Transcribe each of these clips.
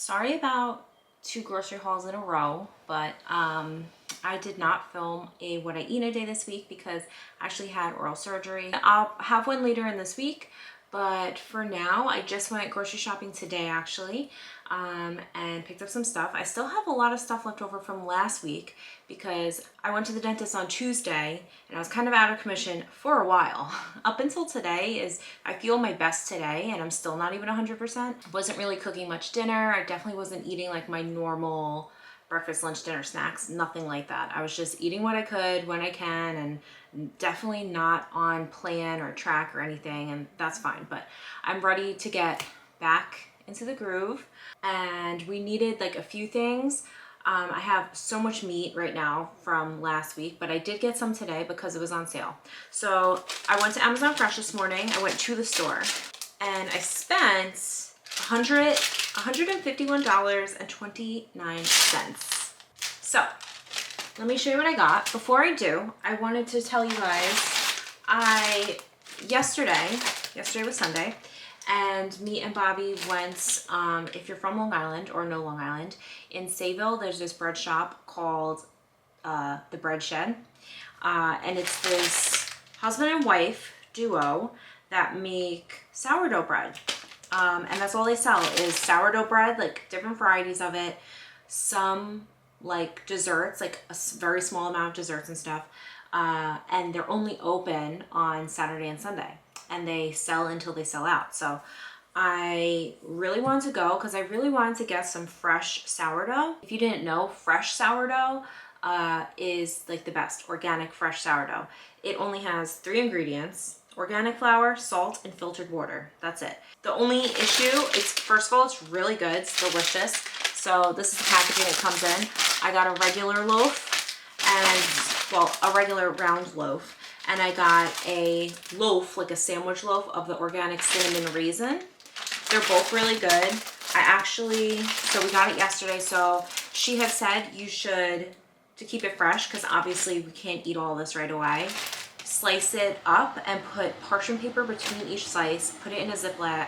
Sorry about 2 grocery hauls in a row, but I did not film a what I eat in a day this week because I actually had oral surgery. I'll have one later in this week, but for now I just went grocery shopping today actually, and picked up some stuff. I still have a lot of stuff left over from last week because I went to the dentist on Tuesday and I was kind of out of commission for a while. Up until today I feel my best today and I'm still not even 100%. Wasn't really cooking much dinner. I definitely wasn't eating like my normal breakfast, lunch, dinner, snacks, nothing like that. I was just eating what I could when I can and definitely not on plan or track or anything, and that's fine. But I'm ready to get back into the groove, and we needed like a few things. I have so much meat right now from last week, but I did get some today because it was on sale. So I went to Amazon Fresh this morning. I went to the store and I spent $151.29. So let me show you what I got. Before I do, I wanted to tell you guys, yesterday was Sunday, and me and Bobby went, if you're from Long Island or know Long Island, in Sayville, there's this bread shop called The Bread Shed. And it's this husband and wife duo that make sourdough bread. And that's all they sell is sourdough bread, like different varieties of it. Some like desserts, like a very small amount of desserts and stuff. And they're only open on Saturday and Sunday. And they sell until they sell out. So I really wanted to go because I really wanted to get some fresh sourdough. If you didn't know, fresh sourdough is like the best, organic fresh sourdough. It only has 3 ingredients: organic flour, salt, and filtered water. That's it. The only issue is, first of all, it's really good. It's delicious. So this is the packaging it comes in. I got a regular loaf and, well, a regular round loaf. And I got a loaf, like a sandwich loaf of the organic cinnamon raisin. They're both really good. So we got it yesterday. So she had said you should, to keep it fresh, because obviously we can't eat all this right away, slice it up and put parchment paper between each slice, put it in a Ziploc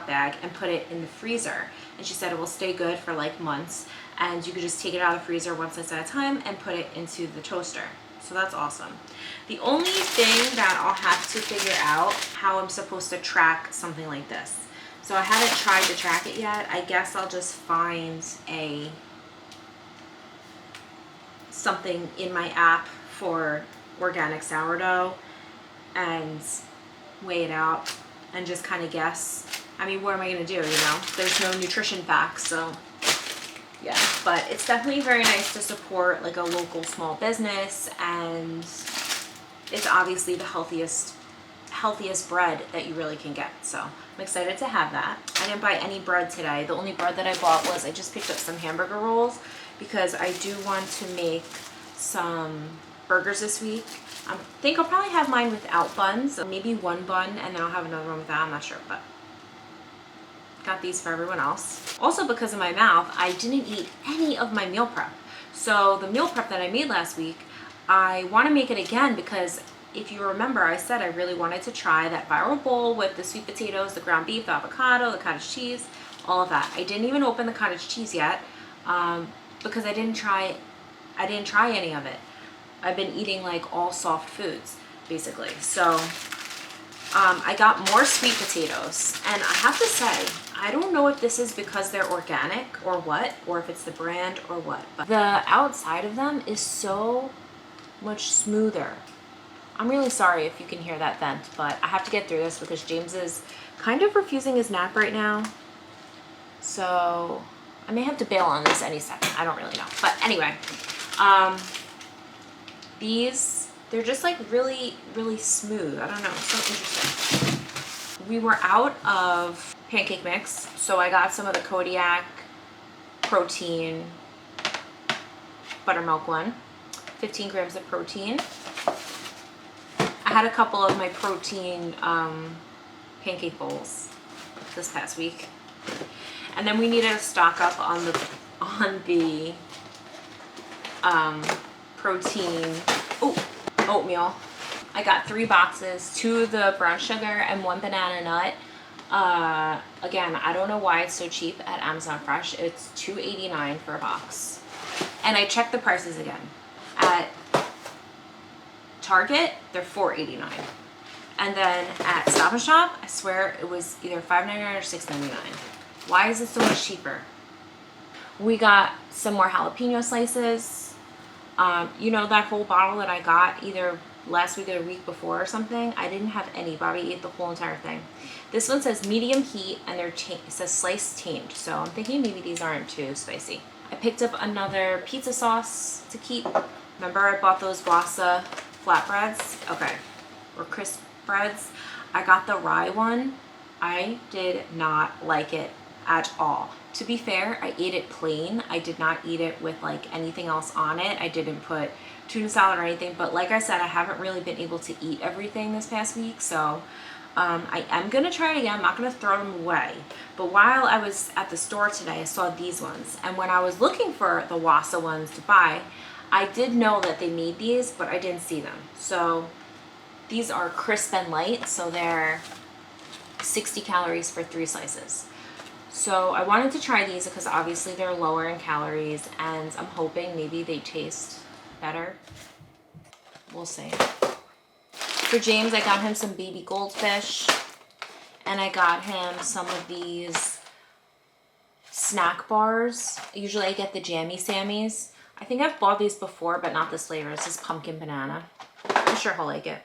bag, and put it in the freezer. And she said it will stay good for like months. And you could just take it out of the freezer one slice at a time and put it into the toaster. So that's awesome. The only thing that I'll have to figure out how I'm supposed to track something like this. So I haven't tried to track it yet. I guess I'll just find something in my app for organic sourdough and weigh it out and just kind of guess. I mean, what am I gonna do, you know? There's no nutrition facts, so yeah, but it's definitely very nice to support like a local small business, and it's obviously the healthiest bread that you really can get. So I'm excited to have that. I didn't buy any bread today. The only bread that I bought was, I just picked up some hamburger rolls because I do want to make some burgers this week. I think I'll probably have mine without buns, maybe one bun, and then I'll have another one without, I'm not sure, but got these for everyone else. Also, because of my mouth, I didn't eat any of my meal prep. So the meal prep that I made last week, I want to make it again because if you remember, I said I really wanted to try that viral bowl with the sweet potatoes, the ground beef, the avocado, the cottage cheese, all of that. I didn't even open the cottage cheese yet because I didn't try any of it. I've been eating like all soft foods basically. So I got more sweet potatoes, and I have to say, I don't know if this is because they're organic or what, or if it's the brand or what, but the outside of them is so much smoother. I'm really sorry if you can hear that vent, but I have to get through this because James is kind of refusing his nap right now. So I may have to bail on this any second. I don't really know. But anyway, they're just like really, really smooth. I don't know, it's so interesting. We were out of pancake mix, so I got some of the Kodiak protein buttermilk one, 15 grams of protein. I had a couple of my protein pancake bowls this past week. And then we needed to stock up on the protein oatmeal. I got 3 boxes, 2 of the brown sugar and 1 banana nut. Again, I don't know why it's so cheap at Amazon Fresh. It's $2.89 for a box. And I checked the prices again. At Target, they're $4.89. And then at Stop and Shop, I swear it was either $5.99 or $6.99. Why is it so much cheaper? We got some more jalapeno slices. You know that whole bottle that I got either last week or the week before or something? I didn't have any. Bobby ate the whole entire thing. This one says medium heat and it says sliced tamed. So I'm thinking maybe these aren't too spicy. I picked up another pizza sauce to keep. Remember I bought those Wassa flatbreads? Okay. Or crisp breads. I got the rye one. I did not like it at all. To be fair, I ate it plain. I did not eat it with like anything else on it. I didn't put tuna salad or anything, but like I said, I haven't really been able to eat everything this past week, so I am gonna try it again. I'm not gonna throw them away. But while I was at the store today, I saw these ones, and when I was looking for the Wassa ones to buy, I did know that they made these, but I didn't see them. So these are crisp and light, so they're 60 calories for 3 slices. So I wanted to try these because obviously they're lower in calories, and I'm hoping maybe they taste better. We'll see. For James, I got him some baby goldfish, and I got him some of these snack bars. Usually I get the Jammy Sammies. I think I've bought these before, but not this flavor. This is pumpkin banana. I'm sure he'll like it.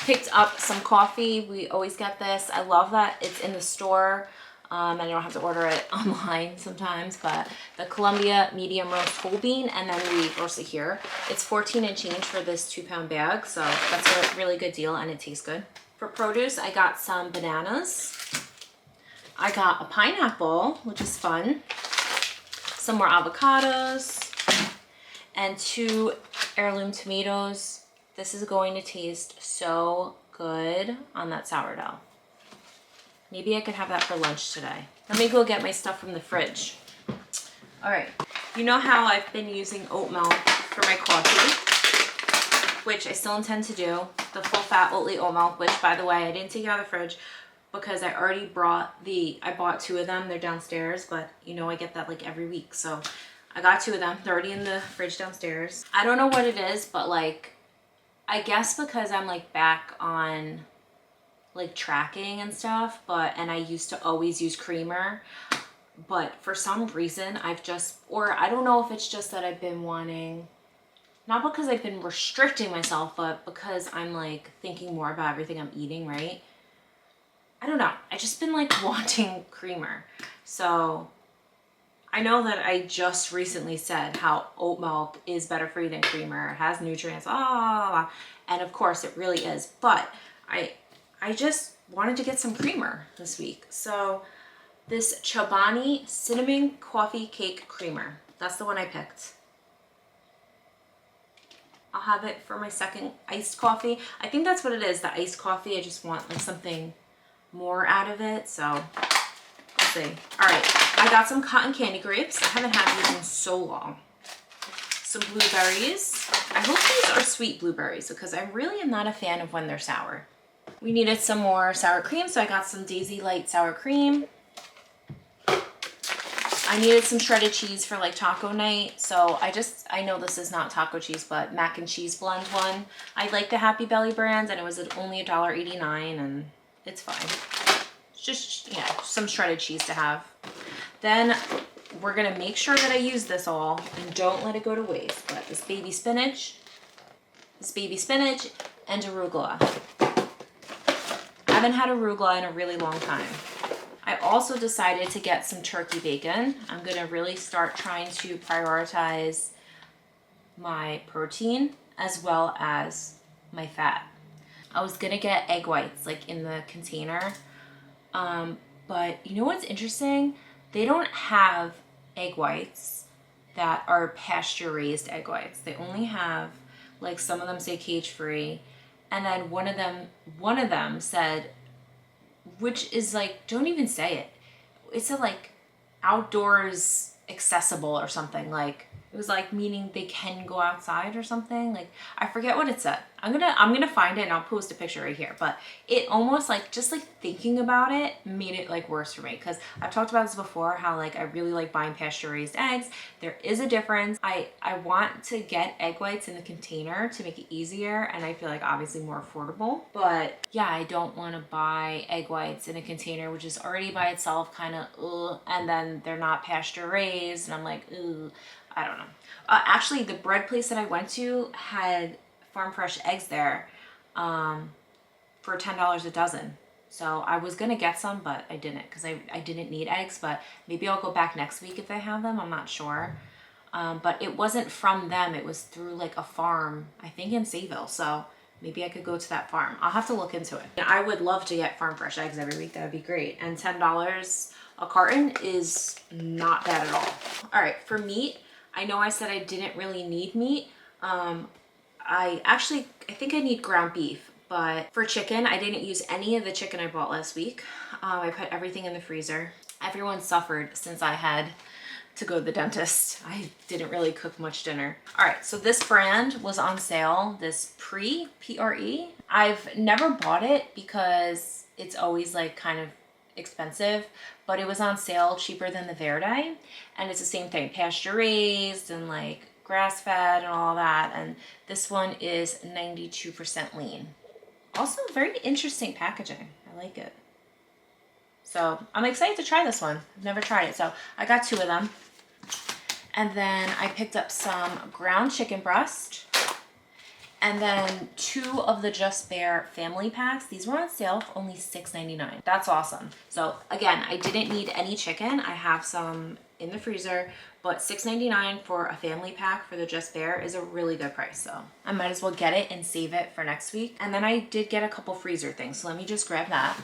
Picked up some coffee. We always get this. I love that it's in the store. And you don't have to order it online sometimes, but the Columbia medium roast whole bean, and then we roast it here. It's 14 and change for this 2-pound bag, so that's a really good deal, and it tastes good. For produce, I got some bananas. I got a pineapple, which is fun. Some more avocados, and 2 heirloom tomatoes. This is going to taste so good on that sourdough. Maybe I could have that for lunch today. Let me go get my stuff from the fridge. All right, you know how I've been using oat milk for my coffee, which I still intend to do, the full fat Oatly oat milk, which by the way, I didn't take it out of the fridge because I already I bought 2 of them. They're downstairs, but you know I get that like every week. So I got 2 of them. They're already in the fridge downstairs. I don't know what it is, but like, I guess because I'm like back on like tracking and stuff, and I used to always use creamer, but for some reason I've just, or I don't know if it's just that I've been wanting, not because I've been restricting myself, but because I'm like thinking more about everything I'm eating, right? I don't know. I just been like wanting creamer. So I know that I just recently said how oat milk is better for you than creamer. It has nutrients, and of course it really is, but I just wanted to get some creamer this week. So this Chobani Cinnamon Coffee Cake Creamer, that's the one I picked. I'll have it for my second iced coffee. I think that's what it is, the iced coffee. I just want like something more out of it, so let's see. All right, I got some cotton candy grapes. I haven't had these in so long. Some blueberries. I hope these are sweet blueberries because I really am not a fan of when they're sour. We needed some more sour cream, so I got some Daisy Light sour cream. I needed some shredded cheese for like taco night, so I know this is not taco cheese, but mac and cheese blend one. I like the Happy Belly brand, and it was only $1.89, and it's fine. It's just, you know, some shredded cheese to have. Then we're gonna make sure that I use this all and don't let it go to waste. But this baby spinach, and arugula. I haven't had arugula in a really long time. I also decided to get some turkey bacon. I'm gonna really start trying to prioritize my protein as well as my fat. I was gonna get egg whites like in the container, but you know what's interesting? They don't have egg whites that are pasture raised egg whites. They only have, like, some of them say cage free, and then one of them said, which is like, don't even say it. It said like outdoors accessible or something. Like, it was like meaning they can go outside or something. Like, I forget what it said. I'm gonna find it and I'll post a picture right here, but it almost like, just like thinking about it made it like worse for me, because I've talked about this before, how like I really like buying pasture raised eggs. There is a difference. I want to get egg whites in the container to make it easier, and I feel like obviously more affordable, but yeah, I don't want to buy egg whites in a container which is already by itself kind of and then they're not pasture raised and I'm like, I don't know. Actually, the bread place that I went to had farm fresh eggs there for $10 a dozen. So I was gonna get some, but I didn't, because I didn't need eggs, but maybe I'll go back next week if they have them. I'm not sure. But it wasn't from them. It was through like a farm, I think in Sayville. So maybe I could go to that farm. I'll have to look into it. I would love to get farm fresh eggs every week. That would be great. And $10 a carton is not bad at all. All right, for meat, I know I said I didn't really need meat. I think I need ground beef, but for chicken, I didn't use any of the chicken I bought last week. I put everything in the freezer. Everyone suffered since I had to go to the dentist. I didn't really cook much dinner. All right, so this brand was on sale, this P-R-E. I've never bought it because it's always like kind of expensive, but it was on sale cheaper than the Verde, and it's the same thing, pasture raised and like grass fed and all that, and this one is 92% lean. Also very interesting packaging. I like it. So I'm excited to try this one. I've never tried it, so I got 2 of them. And then I picked up some ground chicken breast, and then 2 of the Just Bare family packs. These were on sale for only $6.99. That's awesome. So again, I didn't need any chicken. I have some in the freezer, but $6.99 for a family pack for the Just Bare is a really good price. So I might as well get it and save it for next week. And then I did get a couple freezer things. So let me just grab that.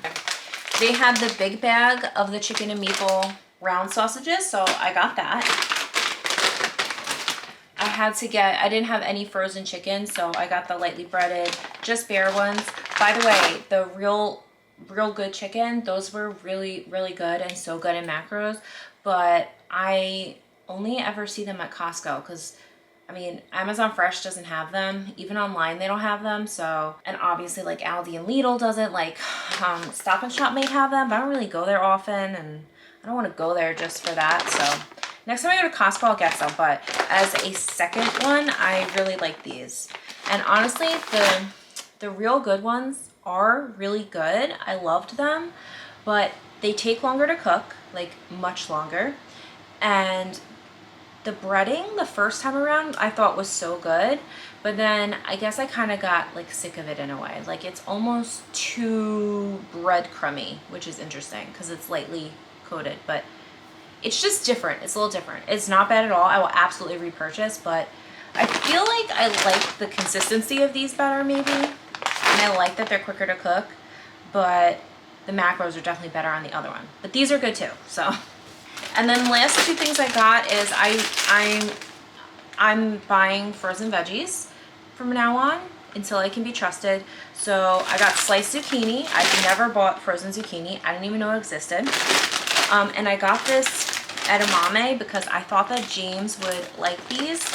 They had the big bag of the chicken and maple round sausages, so I got that. I didn't have any frozen chicken, so I got the lightly breaded Just Bare ones. By the way, the real good chicken, those were really, really good and so good in macros, but I only ever see them at Costco, because I mean, Amazon Fresh doesn't have them. Even online, they don't have them. So, and obviously like Aldi and Lidl doesn't. Like Stop and Shop may have them, but I don't really go there often, and I don't want to go there just for that. So next time I go to Costco, I'll get some. But as a second one, I really like these. And honestly, the real good ones are really good. I loved them, but they take longer to cook, like much longer. And the breading the first time around I thought was so good, but then I guess I kind of got like sick of it in a way. Like it's almost too breadcrumby, which is interesting because it's lightly coated, but it's just different. It's a little different. It's not bad at all. I will absolutely repurchase, but I feel like I like the consistency of these better maybe, and I like that they're quicker to cook, but the macros are definitely better on the other one. But these are good too, so. And then last 2 things I got is I'm buying frozen veggies from now on until I can be trusted. So I got sliced zucchini. I've never bought frozen zucchini. I didn't even know it existed. And I got this edamame because I thought that James would like these,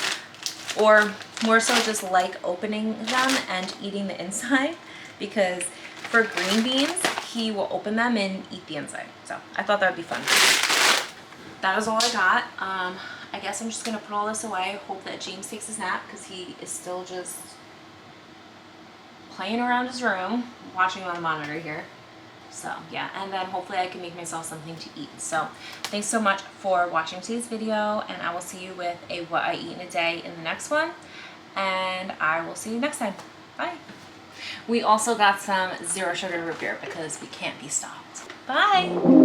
or more so just like opening them and eating the inside, because for green beans, he will open them and eat the inside. So I thought that would be fun. That is all I got. I guess I'm just gonna put all this away. Hope that James takes his nap, because he is still just playing around his room, watching on the monitor here. So yeah, and then hopefully I can make myself something to eat. So thanks so much for watching today's video, and I will see you with a what I eat in a day in the next one, and I will see you next time. Bye. We also got some 0 sugar root beer because we can't be stopped. Bye.